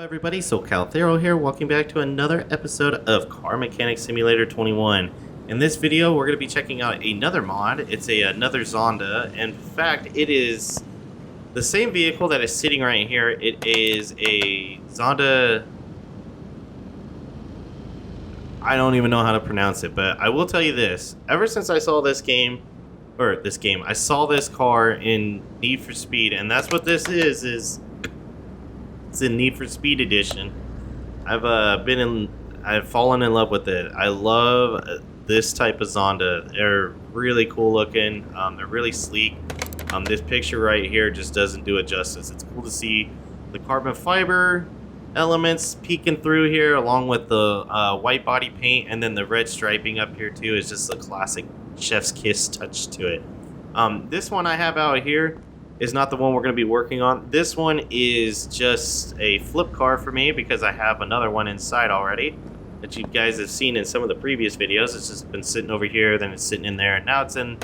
Everybody, socalthero here. Welcome back to another episode of Car Mechanic Simulator 21. In this video, we're going to be checking out another mod. It's another Zonda. In fact, it is the same vehicle that is sitting right here. It is a Zonda. I don't even know how to pronounce it, but I will tell you this. Ever since I saw this game, I saw this car in Need for Speed, and that's what this is it's in Need for Speed Edition. I've fallen in love with it. I love this type of Zonda. They're really cool looking. They're really sleek. This picture right here just doesn't do it justice. It's cool to see the carbon fiber elements peeking through here, along with the white body paint, and then the red striping up here too is just a classic chef's kiss touch to it. This one I have out here is not the one we're going to be working on. This one is just a flip car for me because I have another one inside already that you guys have seen in some of the previous videos. It's just been sitting over here, then it's sitting in there, and now it's in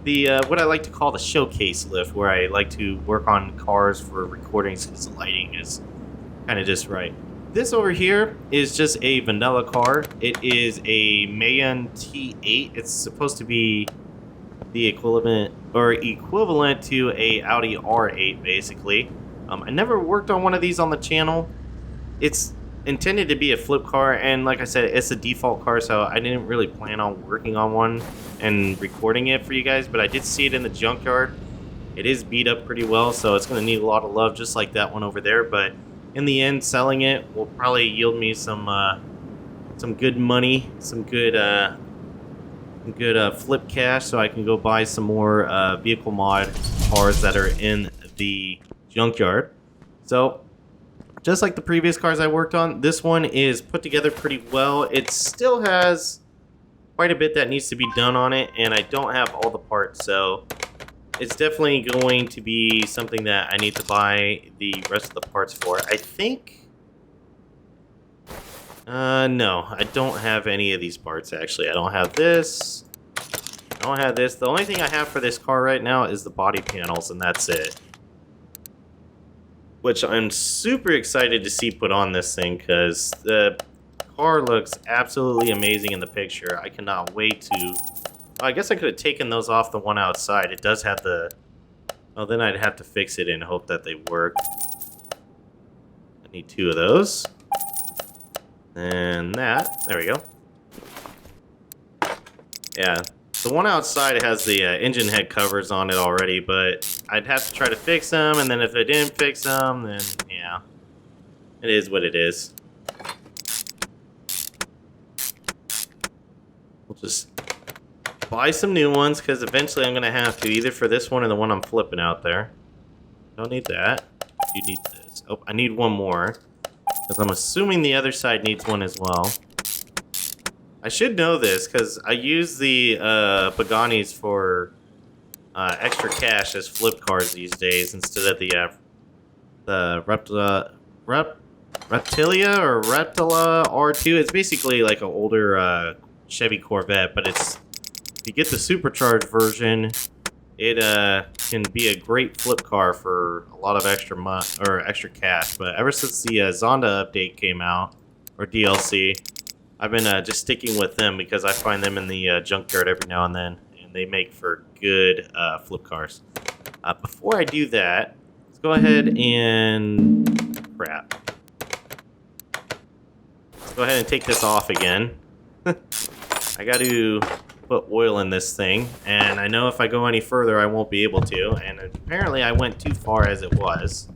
the what I like to call the showcase lift, where I like to work on cars for recordings because the lighting is kind of just right. This over here is just a vanilla car. It is a Mayan T8. It's supposed to be the equivalent to a Audi R8, basically. I never worked on one of these on the channel. It's intended to be a flip car, and like I said, it's a default car, so I didn't really plan on working on one and recording it for you guys, but I did see it in the junkyard. It is beat up pretty well, so it's going to need a lot of love, just like that one over there, but in the end, selling it will probably yield me some good money, some good flip cash, so I can go buy some more vehicle mod cars that are in the junkyard. So just like the previous cars I worked on, this one is put together pretty well. It still has quite a bit that needs to be done on it, and I don't have all the parts, so it's definitely going to be something that I need to buy the rest of the parts for. I think no, I don't have any of these parts, actually. I don't have this. I don't have this. The only thing I have for this car right now is the body panels, and that's it. Which I'm super excited to see put on this thing, because the car looks absolutely amazing in the picture. I cannot wait to... I guess I could have taken those off the one outside. It does have the... Oh, then I'd have to fix it and hope that they work. I need 2 of those. And that, there we go. Yeah, the one outside has the engine head covers on it already, but I'd have to try to fix them, and then if I didn't fix them, then yeah, it is what it is. We'll just buy some new ones, because eventually I'm going to have to, either for this one or the one I'm flipping out there. Don't need that. You need this. Oh, I need one more. Because I'm assuming the other side needs one as well. I should know this, because I use the Paganis for extra cash as flip cars these days, instead of the Reptilia or Reptila R2. It's basically like an older Chevy Corvette, but it's... If you get the supercharged version, it can be a great flip car for a lot of extra cash. But ever since the Zonda update came out, or DLC, I've been just sticking with them because I find them in the junkyard every now and then, and they make for good flip cars. Before I do that, let's go ahead and... Crap. Let's go ahead and take this off again. I got to put oil in this thing, and I know if I go any further I won't be able to, and apparently I went too far as it was.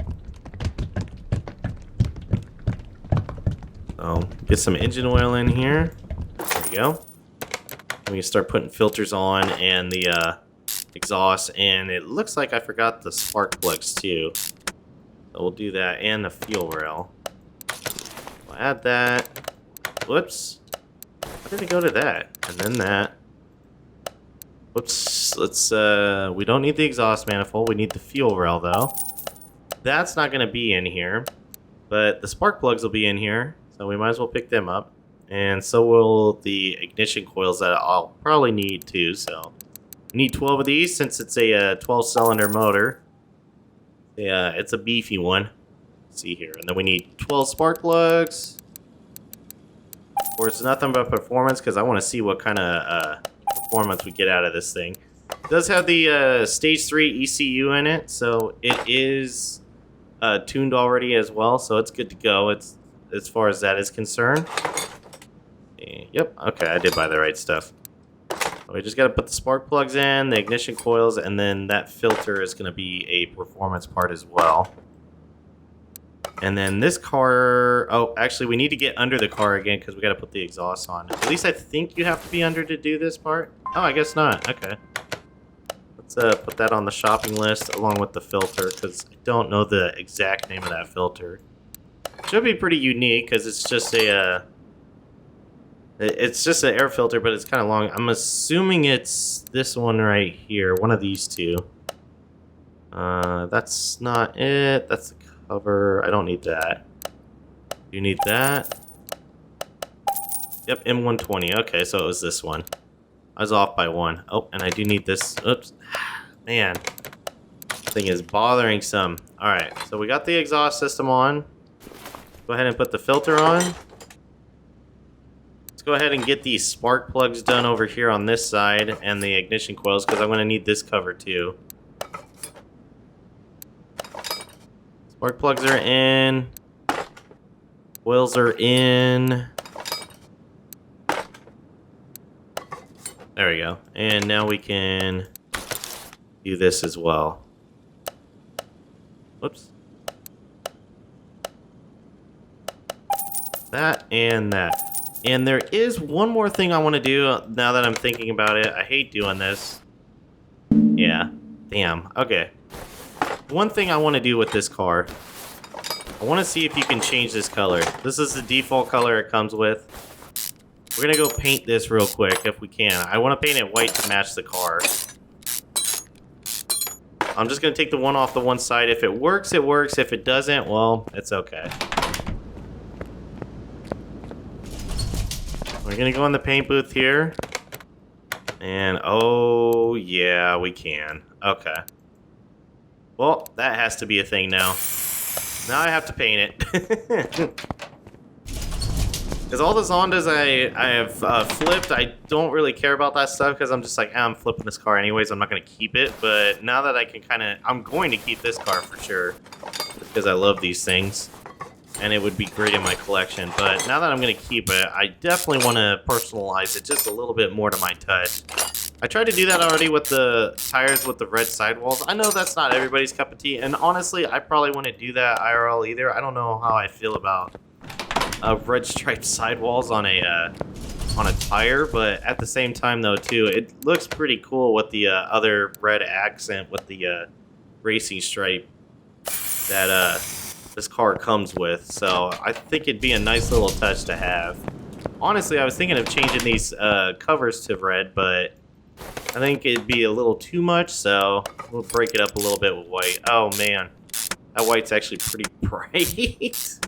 So get some engine oil in here. There we go. We can start putting filters on and the exhaust, and it looks like I forgot the spark plugs too, so we'll do that, and the fuel rail. We'll add that. Whoops, how did it go to that? And then that. Whoops, let's, we don't need the exhaust manifold, we need the fuel rail though. That's not going to be in here, but the spark plugs will be in here, so we might as well pick them up. And so will the ignition coils that I'll probably need too, so. I need 12 of these since it's a 12-cylinder motor. Yeah, it's a beefy one. Let's see here. And then we need 12 spark plugs. Of course, nothing but performance because I want to see what kind of performance we get out of this thing. It does have the stage 3 ECU in it, so it is tuned already as well, so it's good to go. It's as far as that is concerned. Yep, okay, I did buy the right stuff. We just got to put the spark plugs in, the ignition coils, and then that filter is going to be a performance part as well. And then this car... Oh, actually, we need to get under the car again because we got to put the exhaust on. At least I think you have to be under to do this part. Oh, I guess not. Okay. Let's put that on the shopping list along with the filter because I don't know the exact name of that filter. Should be pretty unique because it's just a... It's just an air filter, but it's kind of long. I'm assuming it's this one right here. One of these two. That's not it. That's the cover. I don't need that. You need that? Yep, M120. Okay, so it was this one. I was off by one. Oh, and I do need this. Oops. Man. This thing is bothering some. Alright, so we got the exhaust system on. Go ahead and put the filter on. Go ahead and get these spark plugs done over here on this side and the ignition coils because I'm going to need this cover too. Spark plugs are in. Coils are in. There we go. And now we can do this as well. Whoops. That and that. And there is one more thing I want to do now that I'm thinking about it. I hate doing this. Yeah. Damn. Okay. One thing I want to do with this car. I want to see if you can change this color. This is the default color it comes with. We're going to go paint this real quick if we can. I want to paint it white to match the car. I'm just going to take the one off the one side. If it works, it works. If it doesn't, well, it's okay. We're gonna go in the paint booth here. And, oh, yeah, we can. Okay. Well, that has to be a thing now. Now I have to paint it. Because all the Zondas I have flipped, I don't really care about that stuff because I'm just like, I'm flipping this car anyways. I'm not going to keep it. But now that I can I'm going to keep this car for sure. Because I love these things. And it would be great in my collection. But now that I'm going to keep it, I definitely want to personalize it just a little bit more to my touch. I tried to do that already with the tires with the red sidewalls. I know that's not everybody's cup of tea. And honestly, I probably wouldn't do that IRL either. I don't know how I feel about red striped sidewalls on a tire. But at the same time, though, too, it looks pretty cool with the other red accent with the racing stripe that... this car comes with, so I think it'd be a nice little touch to have. Honestly, I was thinking of changing these covers to red, but I think it'd be a little too much, so we'll break it up a little bit with white. Oh man, that white's actually pretty bright.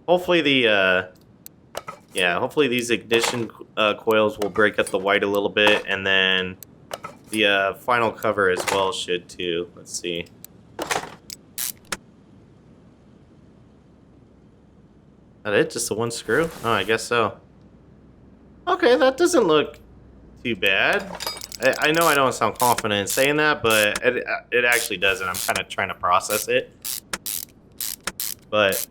Hopefully hopefully these ignition coils will break up the white a little bit, and then the final cover as well should too. Let's see. That it? Just the one screw? Oh, I guess so. Okay, that doesn't look too bad. I know I don't sound confident in saying that, but it actually doesn't. I'm kind of trying to process it. But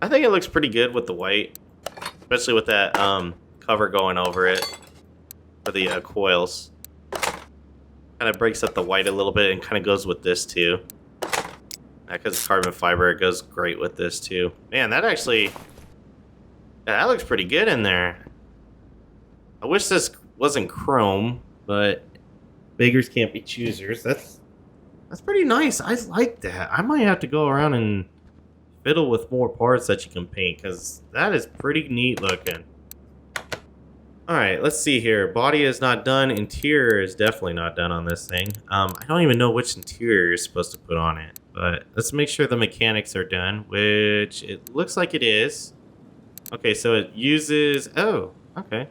I think it looks pretty good with the white. Especially with that cover going over it for the coils. Kind of breaks up the white a little bit and kind of goes with this too. Because it's carbon fiber, it goes great with this too. Man, that actually... Yeah, that looks pretty good in there. I wish this wasn't chrome, but beggars can't be choosers. That's pretty nice. I like that. I might have to go around and fiddle with more parts that you can paint, because that is pretty neat looking. Alright, let's see here. Body is not done. Interior is definitely not done on this thing. I don't even know which interior you're supposed to put on it. But let's make sure the mechanics are done, which it looks like it is. Okay, so it uses... Oh, okay.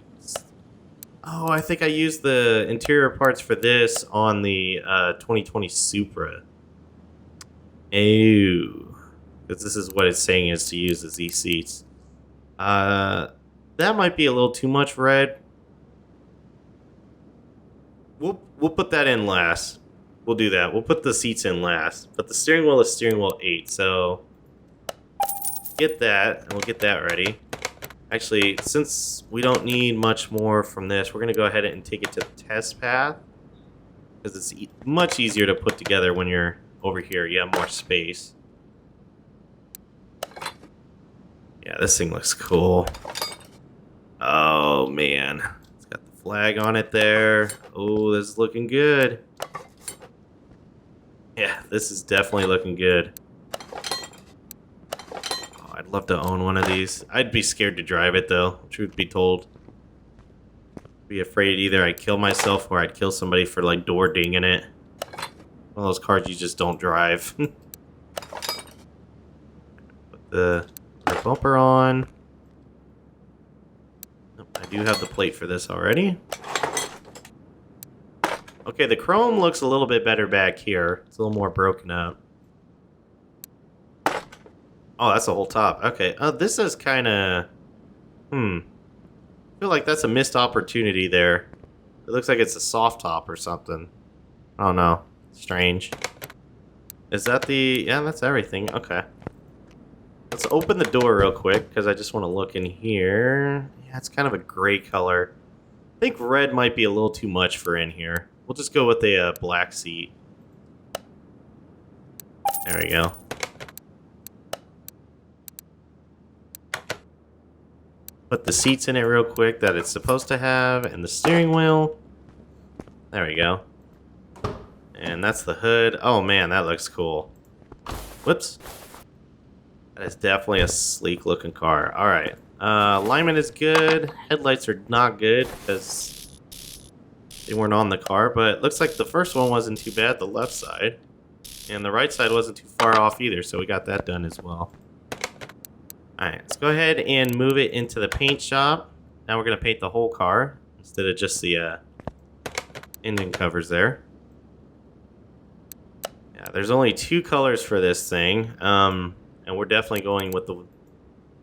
Oh, I think I used the interior parts for this on the 2020 Supra. Ew. Because this is what it's saying is to use as these seats. That might be a little too much red. We'll put that in last. We'll do that. We'll put the seats in last. But the steering wheel is steering wheel 8, so get that, and we'll get that ready. Actually, since we don't need much more from this, we're going to go ahead and take it to the test path. Because it's much easier to put together when you're over here. You have more space. Yeah, this thing looks cool. Oh, man. It's got the flag on it there. Oh, this is looking good. Yeah, this is definitely looking good. Oh, I'd love to own one of these. I'd be scared to drive it, though, truth be told. Be afraid either I'd kill myself or I'd kill somebody for, like, door dinging it. One of those cars you just don't drive. Put the bumper on. I do have the plate for this already. Okay, the chrome looks a little bit better back here. It's a little more broken up. Oh, that's the whole top. Okay, this is kind of... I feel like that's a missed opportunity there. It looks like it's a soft top or something. I don't know. Strange. Is that the... Yeah, that's everything. Okay. Let's open the door real quick, because I just want to look in here. Yeah, it's kind of a gray color. I think red might be a little too much for in here. We'll just go with a black seat. There we go. Put the seats in it real quick that it's supposed to have, and the steering wheel. There we go. And that's the hood. Oh man, that looks cool. Whoops. That is definitely a sleek looking car. Alright. Alignment is good. Headlights are not good because they weren't on the car, but it looks like the first one wasn't too bad, the left side. And the right side wasn't too far off either, so we got that done as well. Alright, let's go ahead and move it into the paint shop. Now we're going to paint the whole car instead of just the engine covers there. Yeah, there's only 2 colors for this thing, and we're definitely going with the...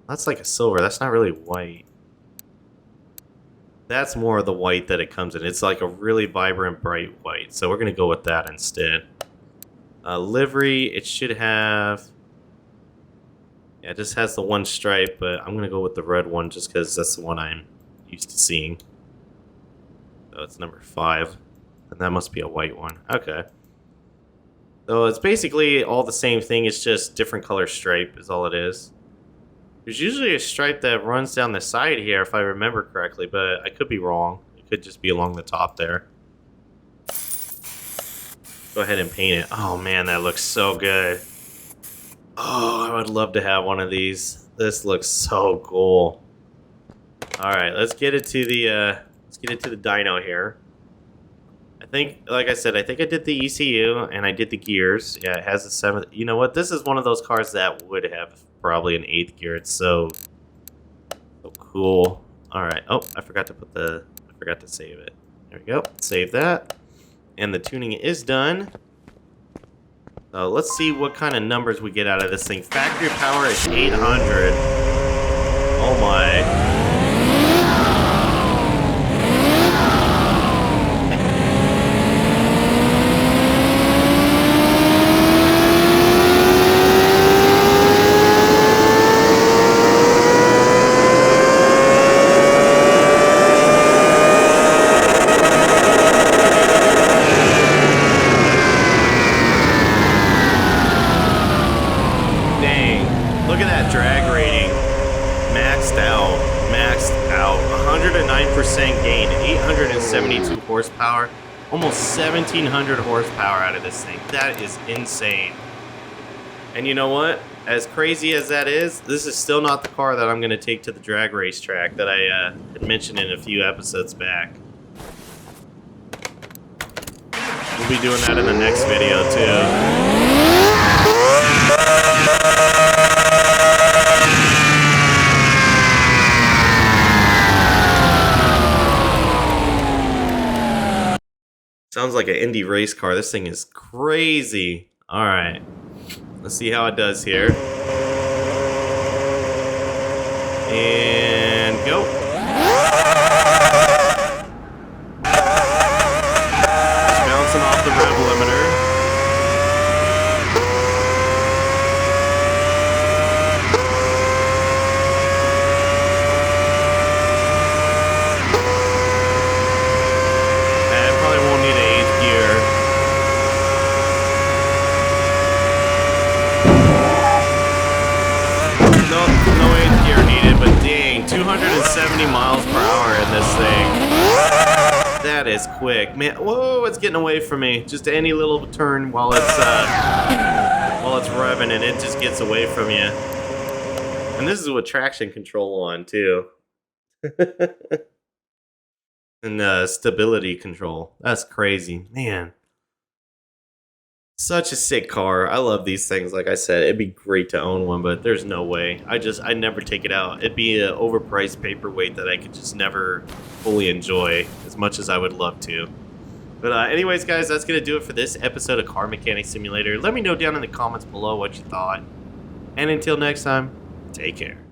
That's like a silver, that's not really white. That's more of the white that it comes in. It's like a really vibrant, bright white, so we're going to go with that instead. Livery, it should have... Yeah, it just has the one stripe, but I'm going to go with the red one just because that's the one I'm used to seeing. So it's number 5. And that must be a white one. Okay. So it's basically all the same thing. It's just different color stripe is all it is. There's usually a stripe that runs down the side here, if I remember correctly, but I could be wrong. It could just be along the top there. Go ahead and paint it. Oh man, that looks so good. Oh, I would love to have one of these. This looks so cool. All right, let's get it to the dyno here. I think, like I said, I think I did the ECU and I did the gears. Yeah, it has a 7th. You know what? This is one of those cars that would have probably an 8th gear. It's so cool. All right. Oh, I forgot to save it. There we go. Save that. And the tuning is done. So let's see what kind of numbers we get out of this thing. Factory power is 800. Oh my. Gain 872 horsepower, almost 1700 horsepower out of this thing. That is insane. And you know what? As crazy as that is, this is still not the car that I'm going to take to the drag race track that I had mentioned in a few episodes back. We'll be doing that in the next video too. Sounds like an Indy race car. This thing is crazy. All right. Let's see how it does here. And go. Just bouncing off the rev limiter. It probably won't need an 8th gear. No 8th gear needed, but dang, 270 miles per hour in this thing. That is quick, man. Whoa, it's getting away from me. Just any little turn while it's revving, and it just gets away from you. And this is with traction control on too, and stability control. That's crazy, man. Such a sick car. I love these things. Like I said, it'd be great to own one, but there's no way. I never take it out. It'd be an overpriced paperweight that I could just never fully enjoy as much as I would love to. But anyways, guys, that's going to do it for this episode of Car Mechanic Simulator. Let me know down in the comments below what you thought. And until next time, take care.